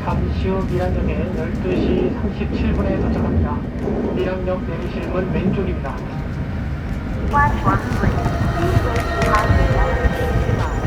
잠시 후 밀양역에 12시 37분에 도착합니다. 밀양역 내리실 왼쪽입니다. Platform 3. Please wait behind the elevator line.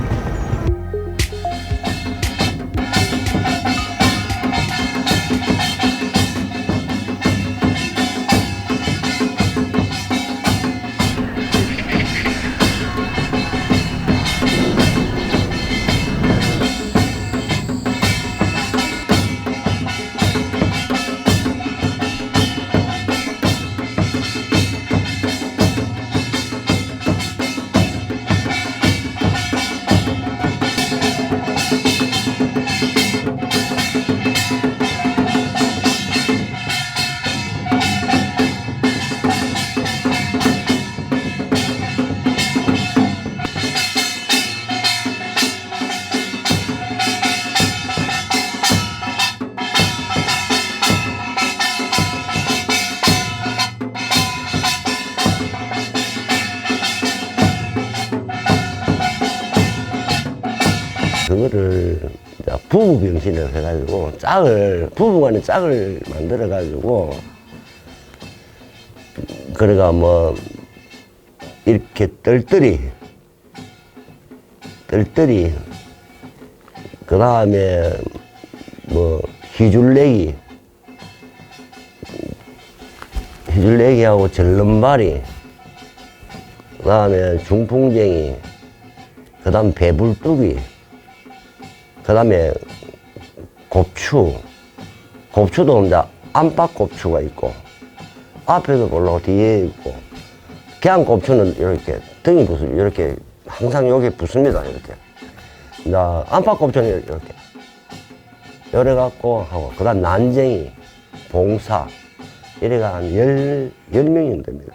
그거를 이제 부부 병신을 해가지고 부부간에 짝을 만들어가지고 그래가 뭐 이렇게 뜰뜰이 그 다음에 뭐 희줄내기하고 절름발이 그 다음에 중풍쟁이 그 다음 배불뚝이 그 다음에 곱추도 이제 안팎곱추가 있고 앞에도 올라오고 뒤에 있고 그냥 곱추는 이렇게 등이 이렇게 항상 여기 붙습니다. 이렇게 이제 안팎곱추는 이렇게 이래갖고 하고 그 다음 난쟁이 봉사 이래가 한 10명이 됩니다.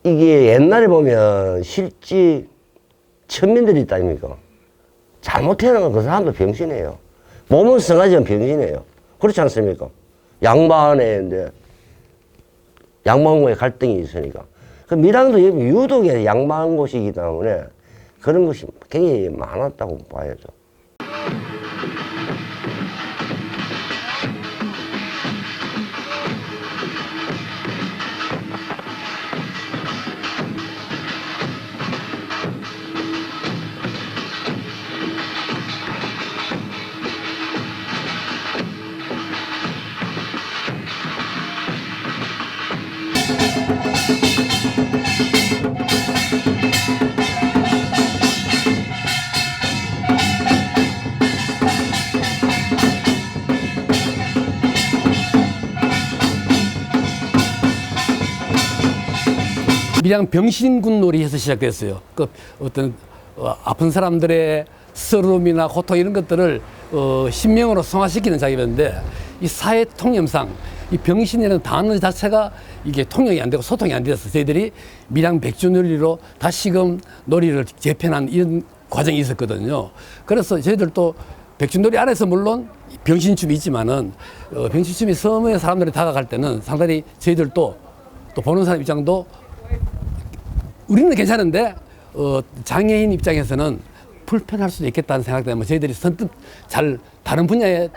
이게 옛날에 보면 실지 천민들이 있다 아닙니까? 잘못해놓은 그 사람도 병신이에요. 몸은 성하지만 병신이에요. 그렇지 않습니까? 양반에 이제 양반과의 갈등이 있으니까. 그 밀양도 유독 양반 곳이기 때문에 그런 것이 굉장히 많았다고 봐야죠. 밀양 병신군 놀이에서 시작됐어요. 그 어떤 아픈 사람들의 서름이나 고통 이런 것들을 신명으로 승화시키는 작업인데 이 사회 통념상 이 병신이라는 단어 자체가 이게 통용이 안 되고 소통이 안 돼서 저희들이 밀양 백주놀이로 다시금 놀이를 재편한 이런 과정이 있었거든요. 그래서 저희들도 백주놀이 안에서 물론 병신춤이 있지만은 병신춤이 섬의 사람들이 다가갈 때는 상당히 저희들도 또 보는 사람 입장도 우리는 괜찮은데 장애인 입장에서는 불편할 수도 있겠다는 생각 때문에 저희들이 선뜻 잘 다른 분야에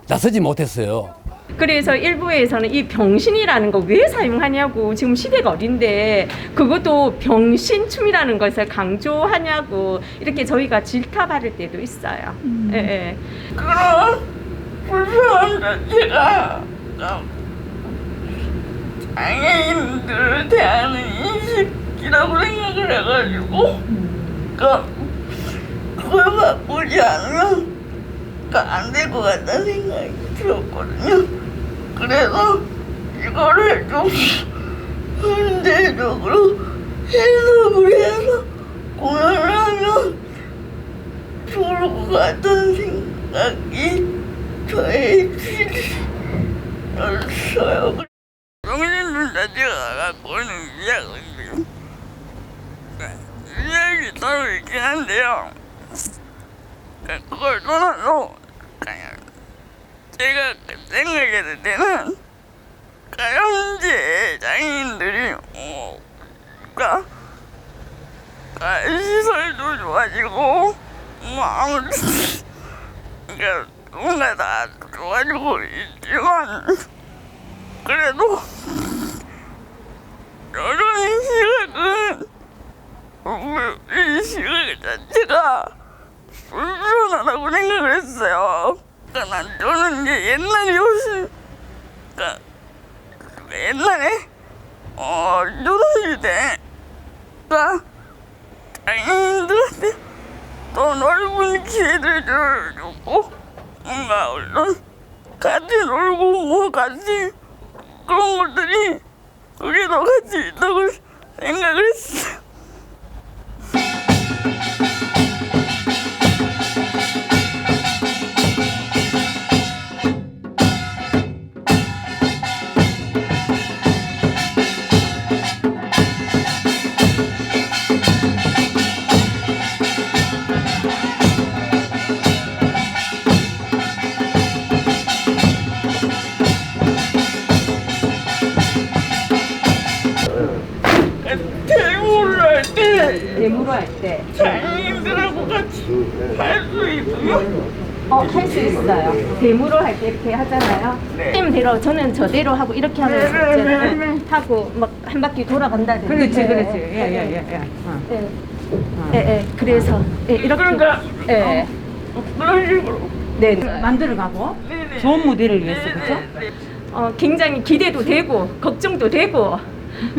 나서지 못했어요. 그래서 일부에서는 이 병신이라는 거 왜 사용하냐고, 지금 시대가 어린데 그것도 병신춤이라는 것을 강조하냐고 이렇게 저희가 질타받을 때도 있어요. 예, 예. 그런 불편함 자체가 장애인들을 대하는 인식이라고 생각을 해가지고 그걸 바꾸지 않으면 안 될 것 같다는 생각이 들었거든요. 그래서 이거를 좀 현대적으로 해석을 해서 공연을 하면 좋을 것 같다는 생각이 저의 취지였어요. 병신들 자체가 갖고 있는 위약이 따로 있긴 한데요. 그걸 떠나서 그냥 제가 생각했을 때는 현재 장애인들이 시설도 좋아지고 아무튼 그러니까 뭔가 다 좋아지고 있지만 그래도 여전히 이 시각 자체가 불편하다고 생각을 했어요. 그러니까 저는 이제 옛날에 훨씬 옛날에 조선시대가 장애인들한테 더 넓은 기회를 주고 뭔가 얼른 같이 놀고 뭐 같이 그런 것들이 그게 더 같이 있다고 생각을 했어요. 데모로 할 때 장애인들하고 같이 할 수 있어요? 할 수 있어요. 데모로 할 때 이렇게 하잖아요. 팀대로 저는 저대로 하고 이렇게 하면서 이제 하고 막 한 바퀴 돌아간다든지. 그렇지. 예. 예. 그래서 이렇게. 그러니까 예. 그런 식으로 네. 만들어가고 좋은 무대를 위해서 그죠? 굉장히 기대도 되고 걱정도 되고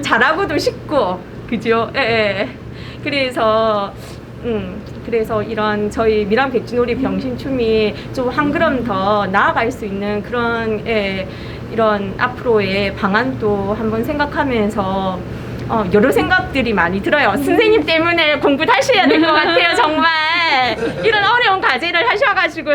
잘하고도 싶고 그죠? 예. 그래서 이런 저희 미랑 백진오리 병신춤이 좀 한 걸음 더 나아갈 수 있는 그런 이런 앞으로의 방안도 한번 생각하면서 여러 생각들이 많이 들어요. 선생님 때문에 공부 다시 해야 될 것 같아요. 정말 이런 어려운 과제를 하셔가지고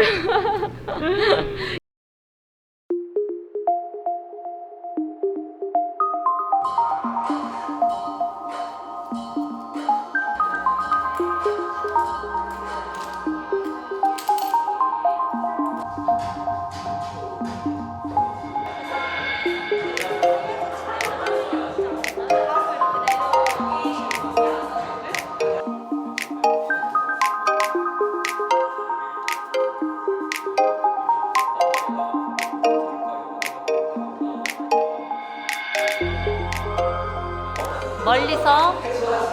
멀리서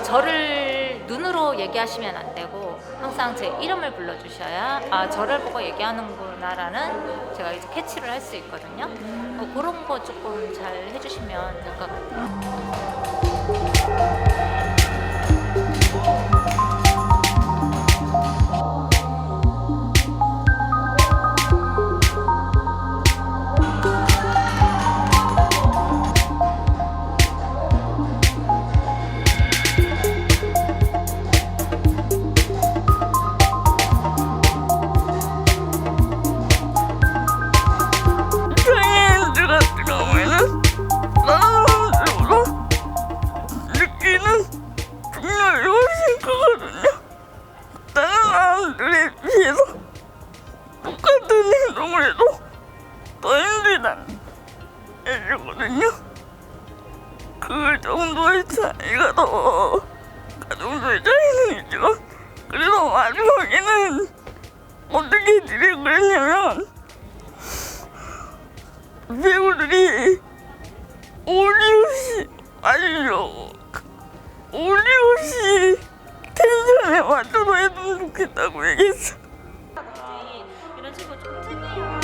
저를 눈으로 얘기하시면 안 되고 항상 제 이름을 불러주셔야 저를 보고 얘기하는구나라는 제가 이제 캐치를 할 수 있거든요. 그런 거 조금 잘 해주시면 될 것 같아요. 장애인들 같은 경우에는 다른 사람들보다 있죠. 가족들 차이는 있죠. 그래서 마지막에는 어떻게 진행을 했냐면 배우들이 오리오씨 아니죠. 오리오씨 텐션에 맞춰서 해도 좋겠다고 얘기했어. 이런 식으로 좀 특이한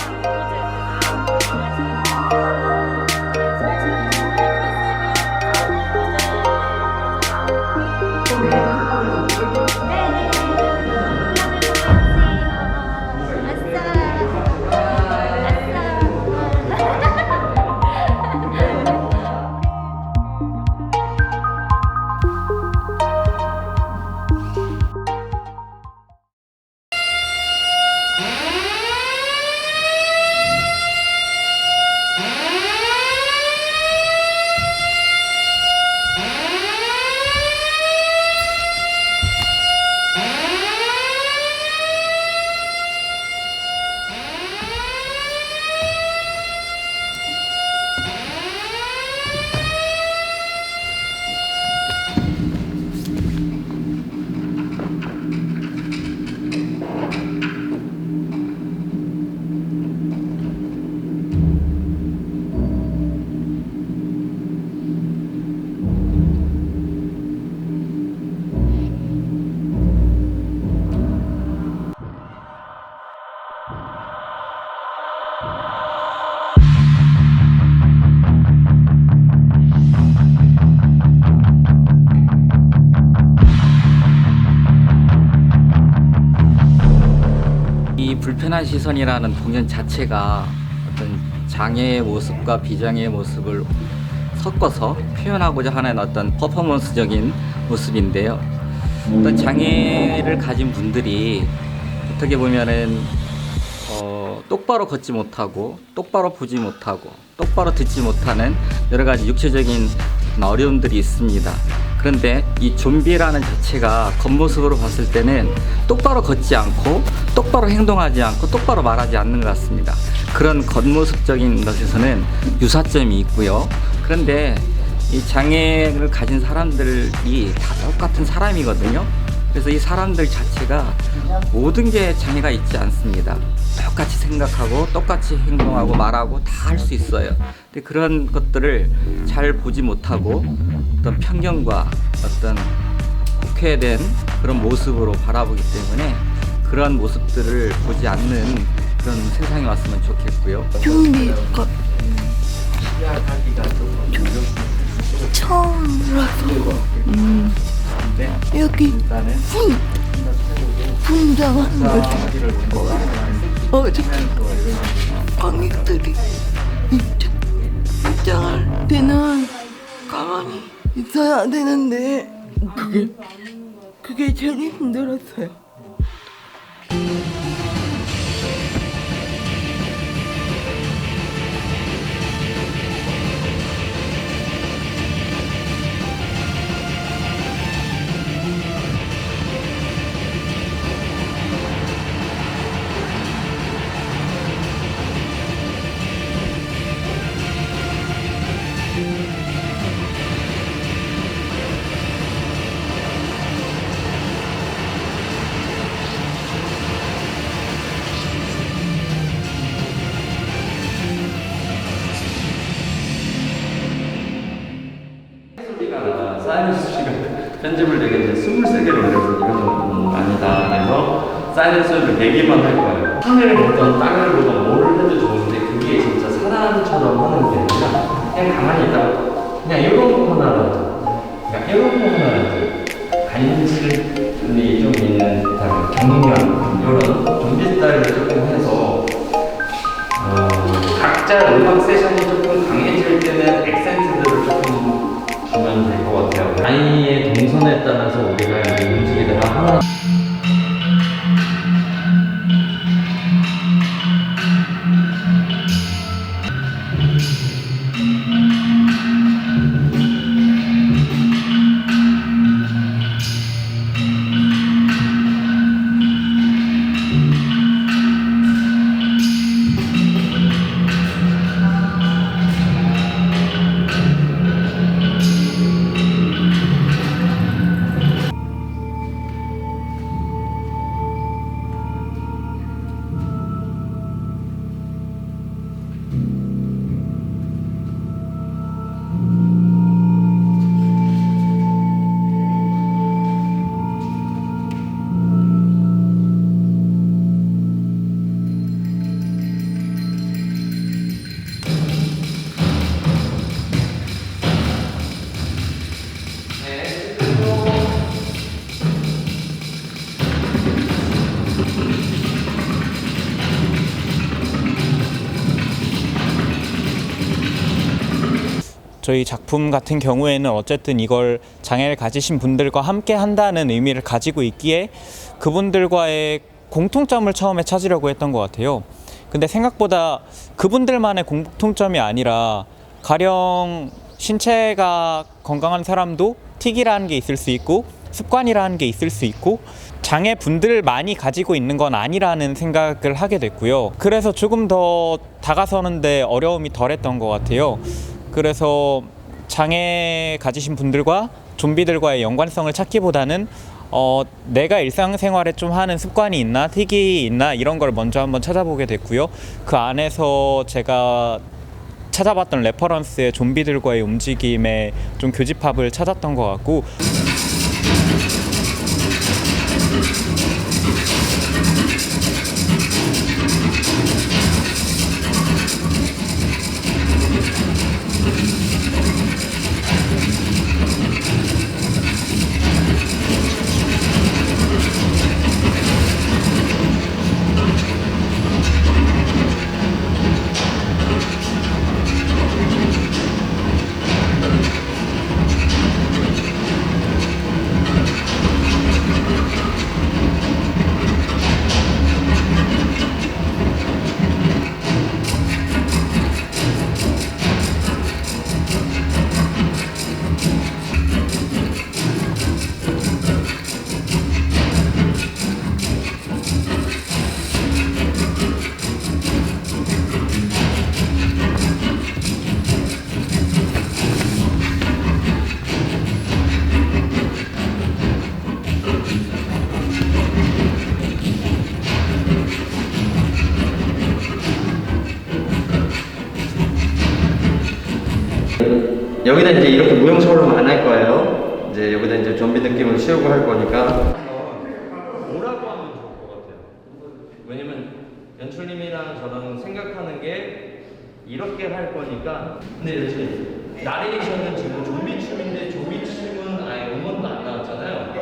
이 불편한 시선이라는 공연 자체가 어떤 장애의 모습과 비장애의 모습을 섞어서 표현하고자 하는 어떤 퍼포먼스적인 모습인데요. 어떤 장애를 가진 분들이 어떻게 보면은 똑바로 걷지 못하고 똑바로 보지 못하고 똑바로 듣지 못하는 여러 가지 육체적인 어려움들이 있습니다. 그런데 이 좀비라는 자체가 겉모습으로 봤을 때는 똑바로 걷지 않고 똑바로 행동하지 않고 똑바로 말하지 않는 것 같습니다. 그런 겉모습적인 것에서는 유사점이 있고요. 그런데 이 장애를 가진 사람들이 다 똑같은 사람이거든요. 그래서 이 사람들 자체가 모든 게 장애가 있지 않습니다. 똑같이 생각하고 똑같이 행동하고 말하고 다 할 수 있어요. 근데 그런 것들을 잘 보지 못하고 어떤 편견과 어떤 국회된 그런 모습으로 바라보기 때문에 그런 모습들을 보지 않는 그런 세상이 왔으면 좋겠고요. 좀비가 처음이라서 여기 분장하는 걸 듣고 어저께 관객들이 입장할 때는 가만히 있어야 되는데 그게 제일 힘들었어요. 사이렌스 씨가 편집을 되게 이제 23개를 올려서 이건 아니다. 그래서 사이렌스를 4개만 할 거예요. 하늘을 보던 땅을 보던 뭐를 해도 좋은데 그게 진짜 사람처럼 하는 게 아니라 그냥 가만히 있다가 그냥 이런 거 하나라도 그냥 이런 거 하나라도 간질이 좀 있는 듯한 경련 이런 좀비 스타일을 조금 해서 각자 음악 세션이 조금 강해질 때는 액센트들을 조금 주면 될 것 같아요. 아이의 동선에 따라서 우리가 움직이다가 하나 저희 작품 같은 경우에는 어쨌든 이걸 장애를 가지신 분들과 함께 한다는 의미를 가지고 있기에 그분들과의 공통점을 처음에 찾으려고 했던 것 같아요. 근데 생각보다 그분들만의 공통점이 아니라 가령 신체가 건강한 사람도 틱이라는 게 있을 수 있고 습관이라는 게 있을 수 있고 장애분들만이 가지고 있는 건 아니라는 생각을 하게 됐고요. 그래서 조금 더 다가서는데 어려움이 덜했던 것 같아요. 그래서 장애 가지신 분들과 좀비들과의 연관성을 찾기보다는 내가 일상생활에 좀 하는 습관이 있나, 틱이 있나 이런 걸 먼저 한번 찾아보게 됐고요. 그 안에서 제가 찾아봤던 레퍼런스의 좀비들과의 움직임에 좀 교집합을 찾았던 것 같고 여기다 이제 이렇게 무용처럼 안 할 거예요. 이제 여기다 이제 좀비 느낌을 씌우고 할 거니까. 뭐라고 하면 좋을 것 같아요. 왜냐면 연출님이랑 저랑 생각하는 게 이렇게 할 거니까. 근데 이제 나레이션은 지금 좀비 춤인데 좀비 춤은 아예 음원도 안 나왔잖아요.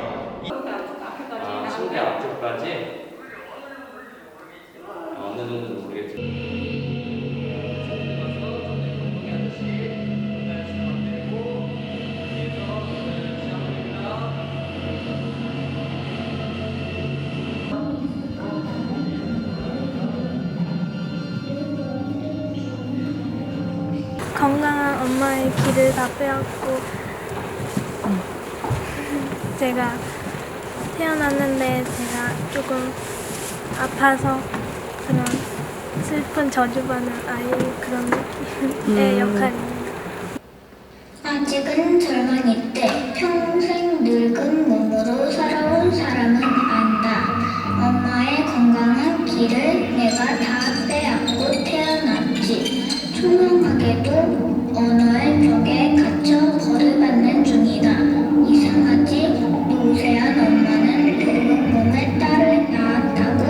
침대 앞쪽까지. 어느 정도는 모르겠지만. 건강한 엄마의 길을 다 빼앗고 제가 태어났는데 제가 조금 아파서 그런 슬픈 저주받는 아이 그런 느낌의 역할입니다. 아직은 젊은이 때 평생 늙은 몸으로 살아온 사람은 안다. 엄마의 건강한 길을 내가 다 빼앗고 태어났지. 투명하게도 언어의 벽에 갇혀 벌을 중이다. 이상하지? 노쇠한 엄마는 늙은 몸에 딸을 낳았다고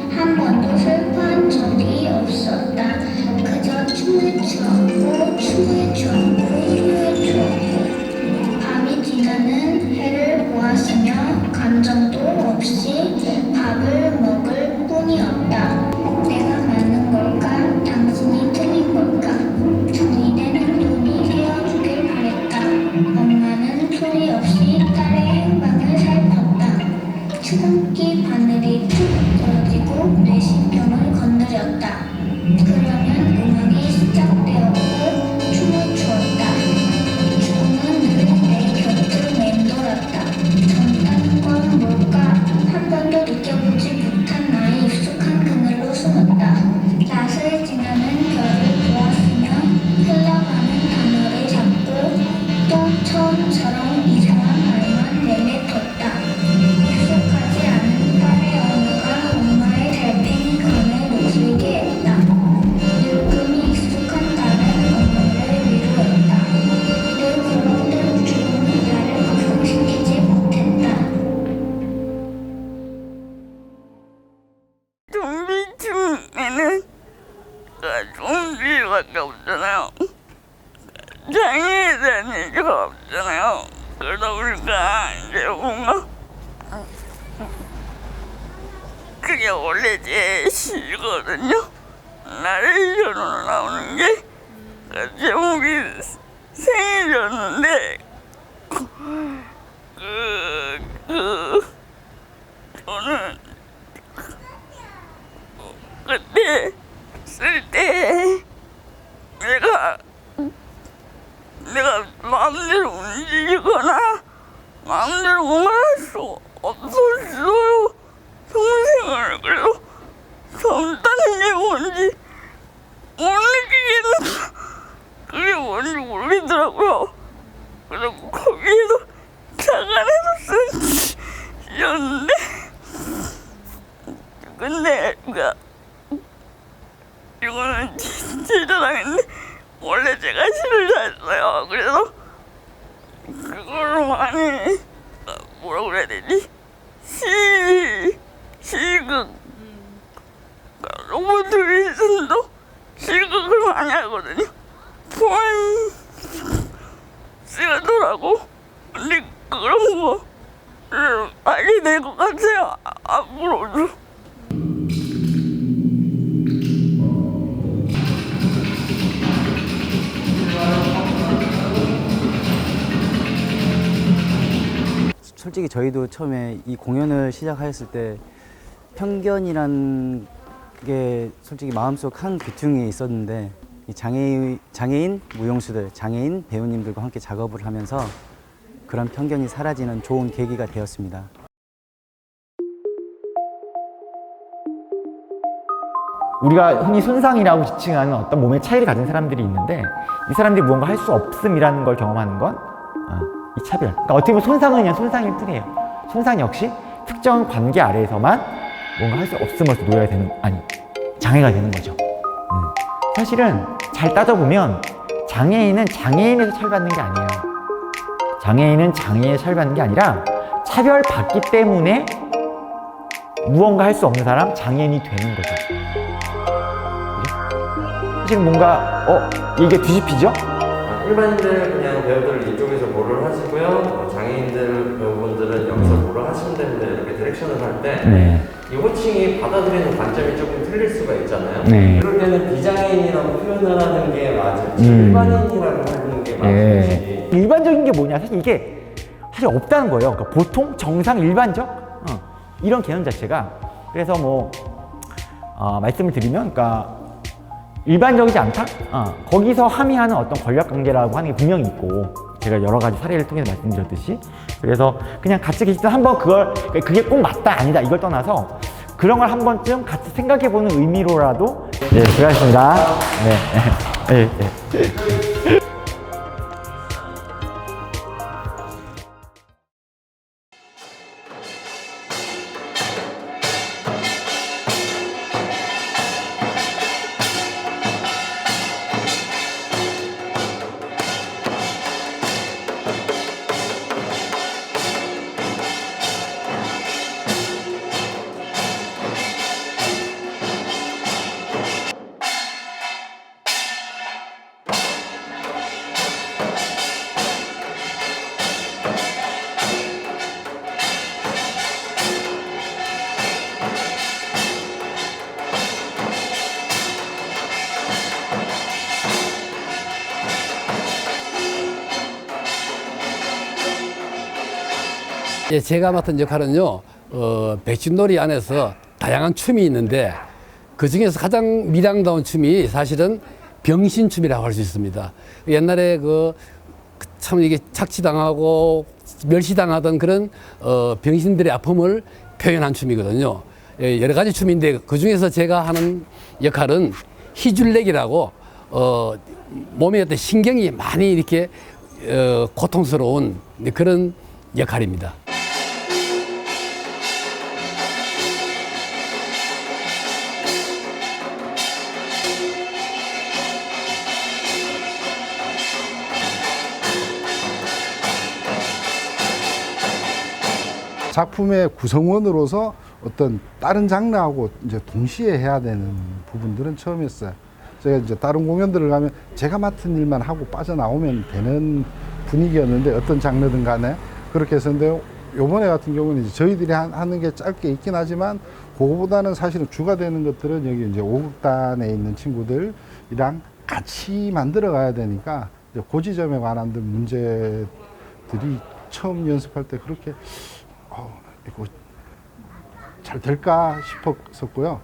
한 번도 슬퍼한 적이 없었다. 그저 춤을 추었고 춤을 추었고 춤을 추었고 밤이 지나는 해를 보았으며 감정도 없이 밥을 먹을 뿐이었다. 내가 맞는 걸까? 당신이 틀린 걸까? 정리되는 눈이 세워주길 바랬다. 엄마는 소리 없이 딸의 행방을 살폈다. 추근기 바늘이 툭 떨어지고 뇌신경을 건드렸다. 그러면 음악이 시작되었고 춤을 추었다. 죽음은 늘 내 곁을 맴돌았다. 전다는 건 뭘까? 한 번도 느껴보지 못한 나의 익숙한 그늘로 숨었다. 낯을 지나는 별을 보았으며 흘러가는 단어를 잡고 또 처음처럼 이상한 말만 내뱉었다. 익숙하지 않은 딸의 언어가 엄마의 달팽이 간을 녹슬게 했다. 늙음이 익숙한 딸은 엄마를 위로했다. 늘 그런데 죽음은 나를 각성시키지 못했다. 좀비 춤에는 좀비밖에 없잖아요. 장애에 대한 얘기가 없잖아요. 그러다 보니까 이제 뭔가 그게 원래 제 시거든요. 나레이션으로 나오는 게 제목이 생일이었는데 저는 그때 쓸 때 내가 마음대로 움직이거나 마음대로 뭔가 할 수 없었어요. 평생을. 그래서 젊다는 게 뭔지 못 느끼겠는 그게 뭔지 모르겠더라고요. 그래서 거기에서 자간해서 쓰였는데 근데 이거는 제 자랑인데 원래 제가 시를 잘했어요. 그래서 그걸로 많이 뭐라고 그래야 되지? 시극 로버트 윌슨도 시극을 많이 하거든요. 포인 쓰더라고. 근데 그런 거를 알게 될 것 같아요. 앞으로도. 솔직히 저희도 처음에 이 공연을 시작하였을 때 편견이란 게 솔직히 마음속 한 귀퉁이에 있었는데 이 장애인 무용수들, 장애인 배우님들과 함께 작업을 하면서 그런 편견이 사라지는 좋은 계기가 되었습니다. 우리가 흔히 손상이라고 지칭하는 어떤 몸의 차이를 가진 사람들이 있는데 이 사람들이 무언가 할 수 없음이라는 걸 경험하는 건 이 차별. 그러니까 어떻게 보면 손상은 그냥 손상일 뿐이에요. 손상 역시 특정 관계 아래에서만 뭔가 할 수 없음으로써 놓여야 되는, 장애가 되는 거죠. 사실은 잘 따져보면 장애인은 장애인에서 차별받는 게 아니에요. 장애인은 장애에서 차별받는 게 아니라 차별받기 때문에 무언가 할 수 없는 사람, 장애인이 되는 거죠. 사실은 뭔가 이게 뒤집히죠? 일반인들 그냥 배우들 이쪽에서 뭐를 하시고요. 장애인들 배우분들은 여기서 뭐를 하시면 됩니다. 이렇게 디렉션을 할 때 이 호칭이 받아들이는 관점이 조금 틀릴 수가 있잖아요. 그럴 때는 비장애인이라고 표현을 하는 게 맞을지 일반인이라고 하는 게 맞을지. 일반적인 게 뭐냐? 사실 이게 사실 없다는 거예요. 그러니까 보통, 정상, 일반적 이런 개념 자체가. 그래서 말씀을 드리면, 그러니까 일반적이지 않다? 거기서 함의하는 어떤 권력관계라고 하는 게 분명히 있고, 제가 여러 가지 사례를 통해서 말씀드렸듯이. 그래서 그냥 같이 계실 때 한번 그게 꼭 맞다, 아니다, 이걸 떠나서 그런 걸 한 번쯤 같이 생각해보는 의미로라도. 네, 수고하셨습니다. 네. 예, 제가 맡은 역할은요, 백진놀이 안에서 다양한 춤이 있는데 그 중에서 가장 미량다운 춤이 사실은 병신춤이라고 할 수 있습니다. 옛날에 참 이게 착취당하고 멸시당하던 그런 병신들의 아픔을 표현한 춤이거든요. 예, 여러 가지 춤인데 그 중에서 제가 하는 역할은 희줄렉이라고 몸의 어떤 신경이 많이 이렇게 고통스러운 그런 역할입니다. 작품의 구성원으로서 어떤 다른 장르하고 이제 동시에 해야 되는 부분들은 처음이었어요. 제가 이제 다른 공연들을 가면 제가 맡은 일만 하고 빠져나오면 되는 분위기였는데 어떤 장르든 간에 그렇게 했었는데 요번에 같은 경우는 이제 저희들이 하는 게 짧게 있긴 하지만 그거보다는 사실은 주가 되는 것들은 여기 이제 오극단에 있는 친구들이랑 같이 만들어 가야 되니까 이제 그 지점에 관한 문제들이 처음 연습할 때 그렇게 이거 잘 될까 싶었었고요.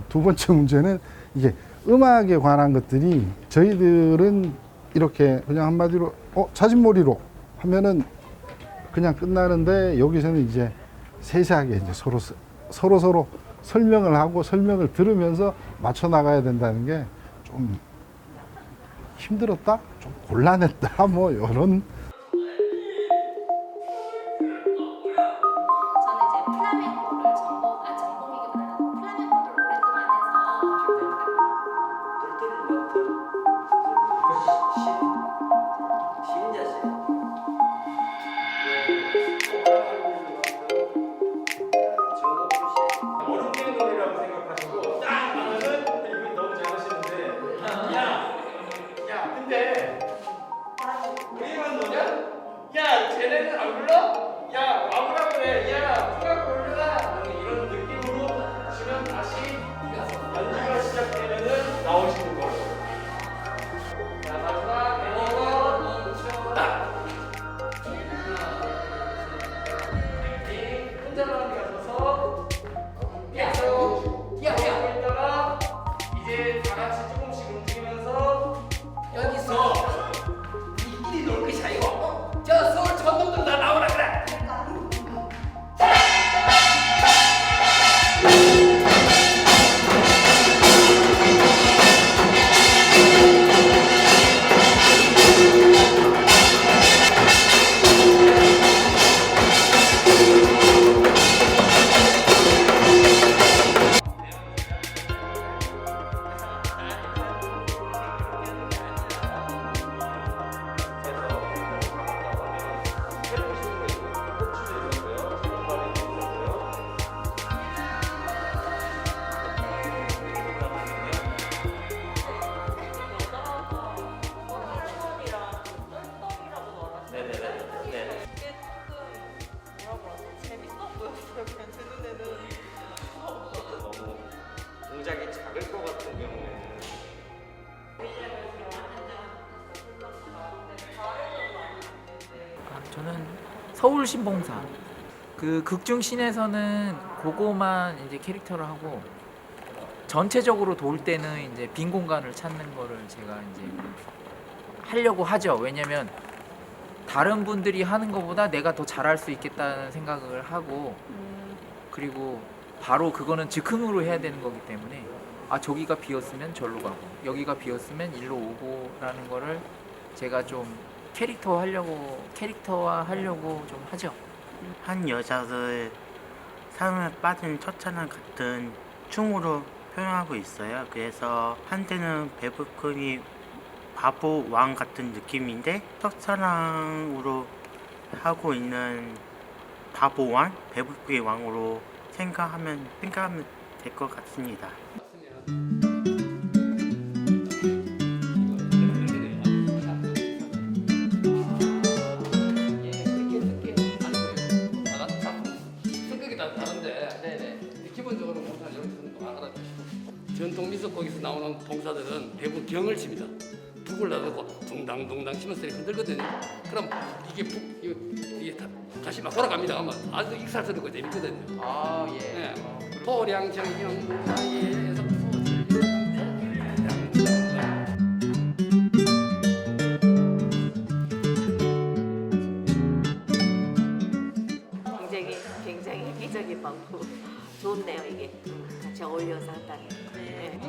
두 번째 문제는 이게 음악에 관한 것들이 저희들은 이렇게 그냥 한마디로 자진몰이로 하면은 그냥 끝나는데 여기서는 이제 세세하게 이제 서로 설명을 하고 설명을 들으면서 맞춰 나가야 된다는 게 좀 힘들었다, 좀 곤란했다, 뭐 이런. 동작이 작을 것 같은 경우에는 저는 서울 신봉사 그 극중신에서는 그거만 이제 캐릭터를 하고 전체적으로 돌 때는 이제 빈 공간을 찾는 거를 제가 이제 하려고 하죠. 왜냐면 다른 분들이 하는 것보다 내가 더 잘할 수 있겠다는 생각을 하고 그리고 바로 그거는 즉흥으로 해야 되는 거기 때문에 아 저기가 비었으면 절로 가고 여기가 비었으면 일로 오고 라는 거를 제가 좀 캐릭터화 하려고 좀 하죠. 한 여자를 사랑에 빠진 첫사랑 같은 춤으로 표현하고 있어요. 그래서 한때는 배부꾼이 바보 왕 같은 느낌인데 첫사랑으로 하고 있는 바보 왕, 배부꾼의 왕으로 생각하면 될 것 같습니다. 기본적으로 봉사 이런 거 알아두시고 전통 민속곡에서 나오는 봉사들은 대부분 경을 칩니다. 북을 놔두고 둥당둥당 치면서 흔들거든요. 그럼 이게 다시 막 돌아갑니다. 아마 아주 익살스럽고 재밌거든요. 아 예. 네. 도량정형 사이에서 굉장히 획기적인 방법. 좋네요 이게. 같이 어울려서 한다는 게. 네.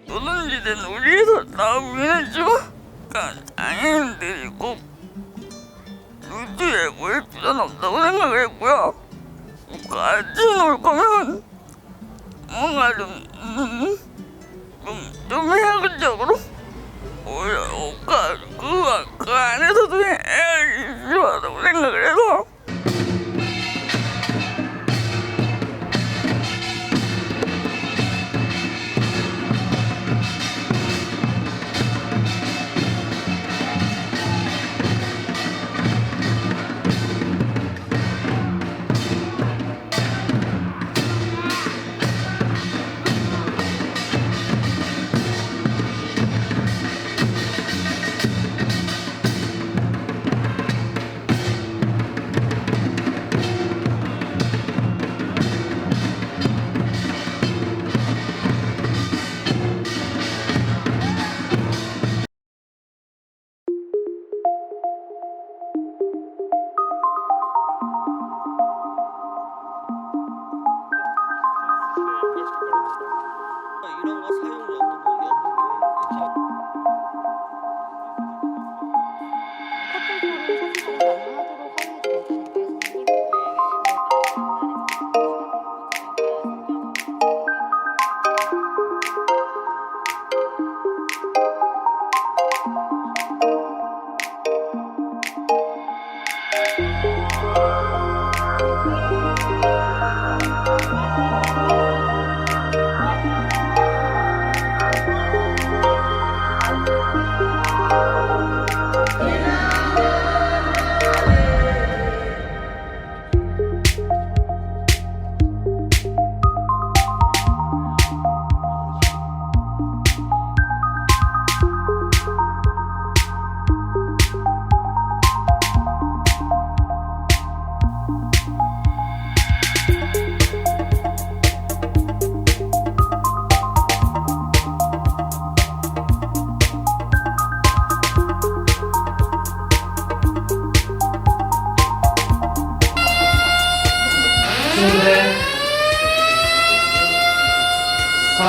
노동지대는 우리에서 나오기는 좀 장애인들이 꼭 우주에 모일 필요는 없다고 생각을 했고요. 같이 놀 거면 뭔가 좀 해학적으로 오히려 그 안에서도 해야지 필요하다고 생각을 해서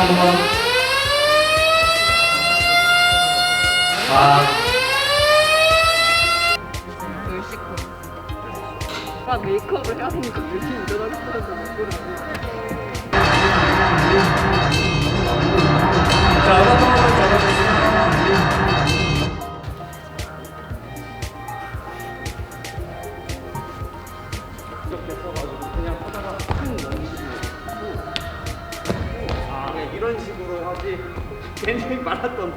한번. 아. 막 메이크업을 해야 되니까 열심히 일어나는 사람도 많더라고요. 자, 한번 잡아주세요. 이렇게 써가지고 그냥 하다가 큰 네, 이런 식으로 하지. 괜히 마라톤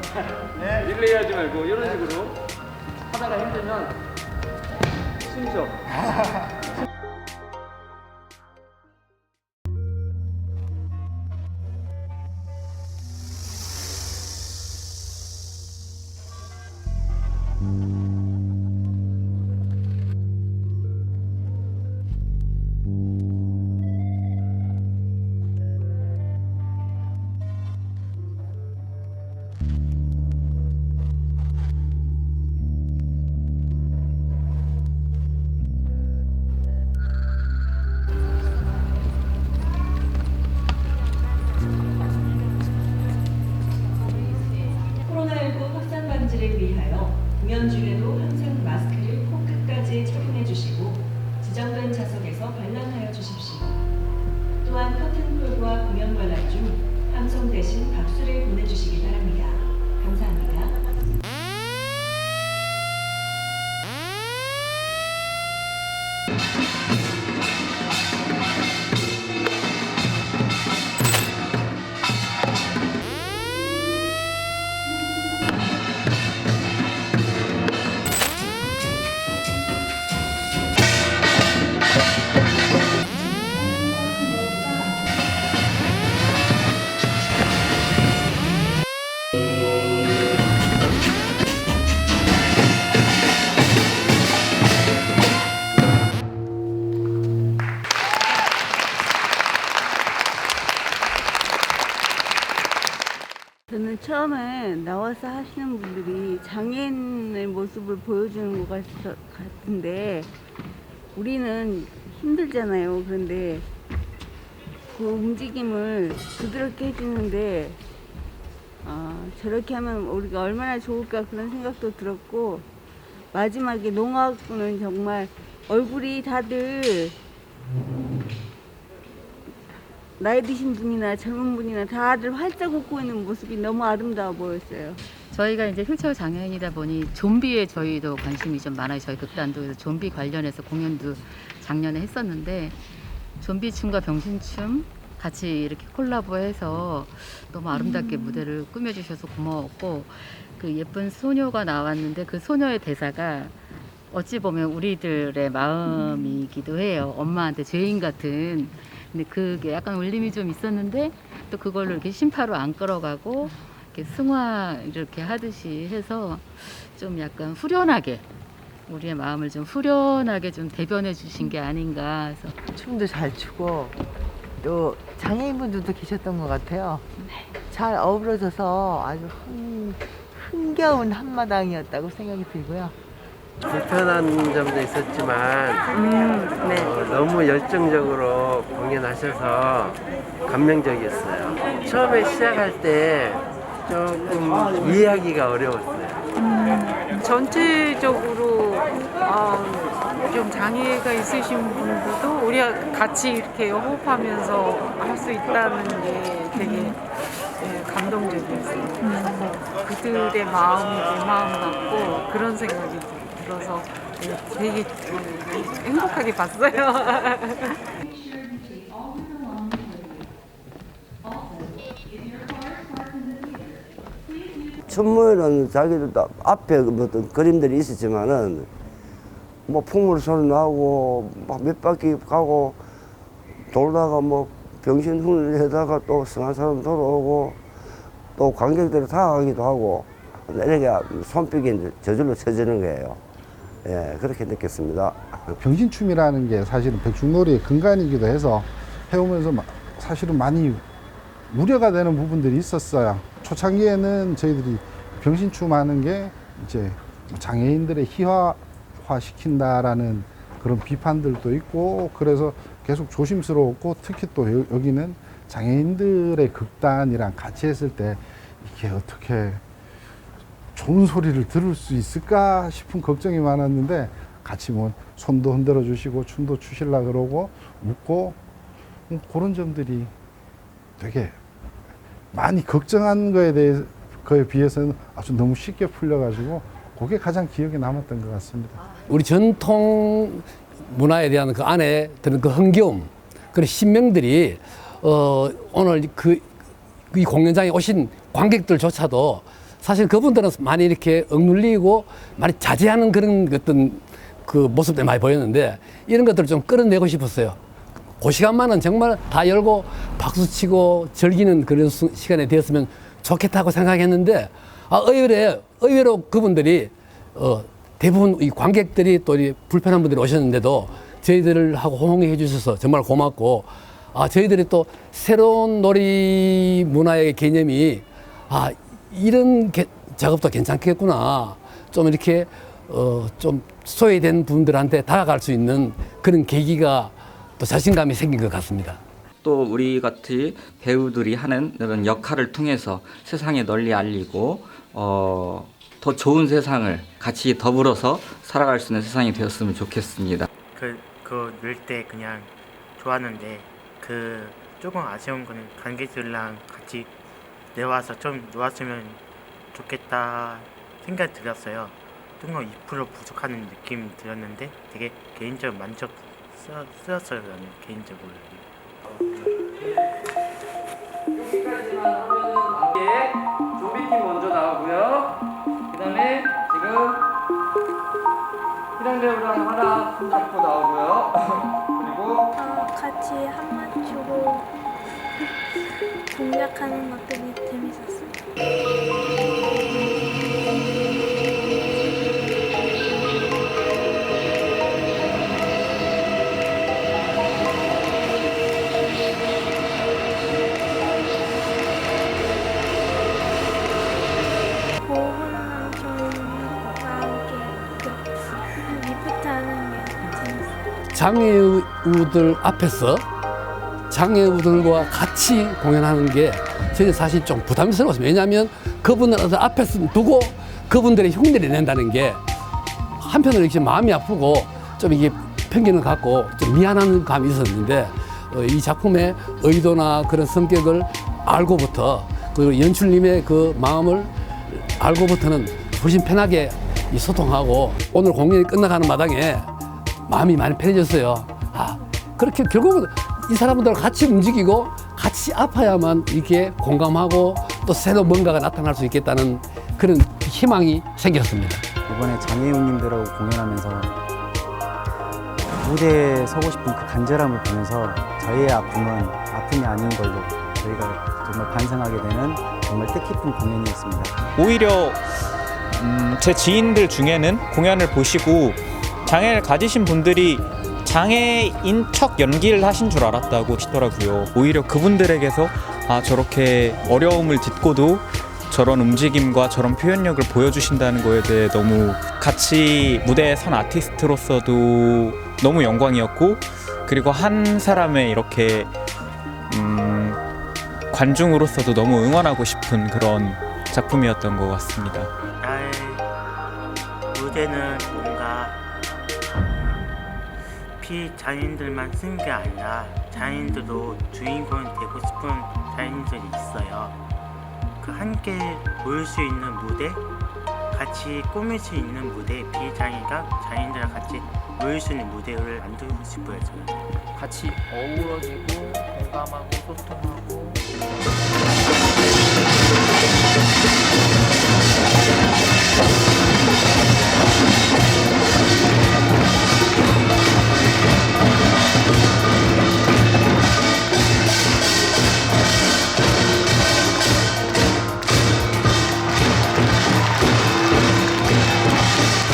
릴레이 하지 말고 이런 식으로 하다가 힘들면 숨 쉬어. 코로나19 확산 방지를 위하여 공연 중에도 항상 마스크를 코끝까지 착용해 주시고 지정된 좌석에서 관람하여 주십시오. 또한 커튼콜과 공연 관람 중 함성 대신 박수를 보내주시기 바랍니다. 감사합니다. 저는 처음에 나와서 하시는 분들이 장애인의 모습을 보여주는 것 같은데 우리는 힘들잖아요. 그런데 그 움직임을 부드럽게 해주는데 저렇게 하면 우리가 얼마나 좋을까 그런 생각도 들었고 마지막에 농악은 정말 얼굴이 다들 나이 드신 분이나 젊은 분이나 다들 활짝 웃고 있는 모습이 너무 아름다워 보였어요. 저희가 이제 휠체어 장애인이다 보니 좀비에 저희도 관심이 좀 많아요. 저희 극단도 그래서 좀비 관련해서 공연도 작년에 했었는데 좀비춤과 병신춤 같이 이렇게 콜라보해서 너무 아름답게 무대를 꾸며주셔서 고마웠고 그 예쁜 소녀가 나왔는데 그 소녀의 대사가 어찌 보면 우리들의 마음이기도 해요. 엄마한테 죄인 같은. 근데 그게 약간 울림이 좀 있었는데 또 그걸로 이렇게 심파로 안 끌어가고 이렇게 승화 이렇게 하듯이 해서 좀 약간 후련하게 우리의 마음을 좀 후련하게 좀 대변해 주신 게 아닌가 해서 춤도 잘 추고 또 장애인분들도 계셨던 것 같아요. 잘 어우러져서 아주 흥겨운 한마당이었다고 생각이 들고요. 불편한 점도 있었지만 너무 열정적으로 공연하셔서 감명적이었어요. 처음에 시작할 때 조금 이해하기가 어려웠어요. 전체적으로 좀 장애가 있으신 분들도 우리가 같이 이렇게 호흡하면서 할 수 있다는 게 되게 감동적이었어요. 그들의 마음이 내 마음 같고 그런 생각이 들어서 되게 행복하게 봤어요. 천무에는 자기들도 앞에 어떤 그림들이 있었지만은 뭐 풍물소리 나고 막 몇 바퀴 가고 돌다가 뭐 병신 훈련하다가 또 승한 사람 돌아오고 또 관객들이 다가가기도 하고 이렇게 손뼉이 저절로 쳐지는 거예요. 예, 그렇게 느꼈습니다. 병신춤이라는 게 사실은 백중놀이의 근간이기도 해서 해오면서 사실은 많이 우려가 되는 부분들이 있었어요. 초창기에는 저희들이 병신춤 하는 게 이제 장애인들의 희화화 시킨다라는 그런 비판들도 있고 그래서 계속 조심스러웠고 특히 또 여기는 장애인들의 극단이랑 같이 했을 때 이게 어떻게 좋은 소리를 들을 수 있을까 싶은 걱정이 많았는데 같이 뭐 손도 흔들어 주시고 춤도 추시려 그러고 웃고 그런 점들이 되게 많이 걱정한 거에 비해서는 아주 너무 쉽게 풀려가지고 그게 가장 기억에 남았던 것 같습니다. 우리 전통 문화에 대한 그 안에 드는 그 흥겨움, 그런 신명들이 오늘 이 공연장에 오신 관객들조차도 사실 그분들은 많이 이렇게 억눌리고 많이 자제하는 그런 어떤 그 모습들이 많이 보였는데 이런 것들을 좀 끌어내고 싶었어요. 그 시간만은 정말 다 열고 박수치고 즐기는 그런 시간이 되었으면 좋겠다고 생각했는데 의외로 그분들이 대부분 이 관객들이 또 불편한 분들이 오셨는데도 저희들을 하고 호응해 주셔서 정말 고맙고 저희들이 또 새로운 놀이 문화의 개념이 이런 작업도 괜찮겠구나. 좀 이렇게 좀 소외된 분들한테 다가갈 수 있는 그런 계기가 또 자신감이 생긴 것 같습니다. 또 우리 같이 배우들이 하는 이런 역할을 통해서 세상에 널리 알리고 더 좋은 세상을 같이 더불어서 살아갈 수 있는 세상이 되었으면 좋겠습니다. 그거 넣을 때 그냥 좋았는데 조금 아쉬운 거는 관객들이랑 같이 내와서 좀 놓았으면 좋겠다 생각이 들었어요. 좀 2% 부족하는 느낌 들었는데 되게 개인적으로 만족스러웠어요. 저는 개인적으로. 여기까지만 하면은 좀비팀 먼저 나오고요. 그 다음에 지금 희랑배우랑 하나 손잡고 나오고요. 그리고 같이 한맛 주고 동작하는 것들이 재밌었어요. 장애우들 앞에서 장애우들과 같이 공연하는 게 저는 사실 좀 부담스러웠어요. 왜냐하면 그분들 앞에서 두고 그분들의 흉내를 낸다는 게 한편으로 이렇게 마음이 아프고 좀 이게 편견을 갖고 좀 미안한 감이 있었는데 이 작품의 의도나 그런 성격을 알고부터 그리고 연출님의 그 마음을 알고부터는 훨씬 편하게 소통하고 오늘 공연이 끝나가는 마당에 마음이 많이 편해졌어요. 그렇게 결국은 이 사람들과 같이 움직이고 같이 아파야만 이렇게 공감하고 또 새로운 뭔가가 나타날 수 있겠다는 그런 희망이 생겼습니다. 이번에 장애인님들하고 공연하면서 무대에 서고 싶은 그 간절함을 보면서 저희의 아픔은 아픔이 아닌 걸로 저희가 정말 반성하게 되는 정말 뜻깊은 공연이었습니다. 오히려 제 지인들 중에는 공연을 보시고 장애를 가지신 분들이 장애인 척 연기를 하신 줄 알았다고 하시더라고요. 오히려 그분들에게서 저렇게 어려움을 딛고도 저런 움직임과 저런 표현력을 보여주신다는 거에 대해 너무 같이 무대에 선 아티스트로서도 너무 영광이었고, 그리고 한 사람의 이렇게 관중으로서도 너무 응원하고 싶은 그런 작품이었던 것 같습니다. 나의 무대는 뭔가 비장애인들만 쓴 게 아니라 장애인들도 주인공이 되고 싶은 장애인들이 있어요. 그 함께 모일 수 있는 무대, 같이 꾸밀 수 있는 무대, 비장애가 장애인들과 같이 모일 수 있는 무대를 만들고 싶어요. 저는 같이 어우러지고 공감하고 소통하고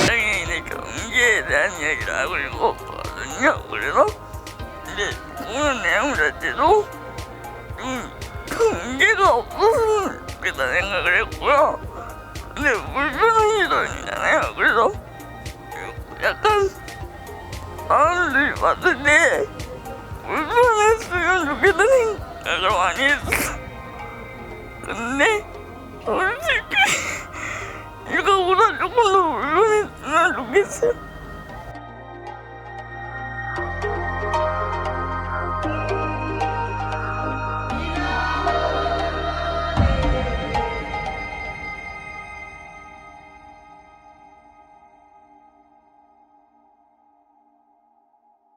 장애인의 경계에 대한 얘기를 하고 있거든요. 그래서 이제 보는 내용 자체도 경계가 없었으면 좋겠다 생각을 했고요. 근데 불편한 시선이잖아요. 그래서 약간 사람들이 봤을 때 불편했으면 좋겠다는 생각을 많이 했어. 근데 솔직히 이거보다 조금 더 물론했으면 좋겠어요.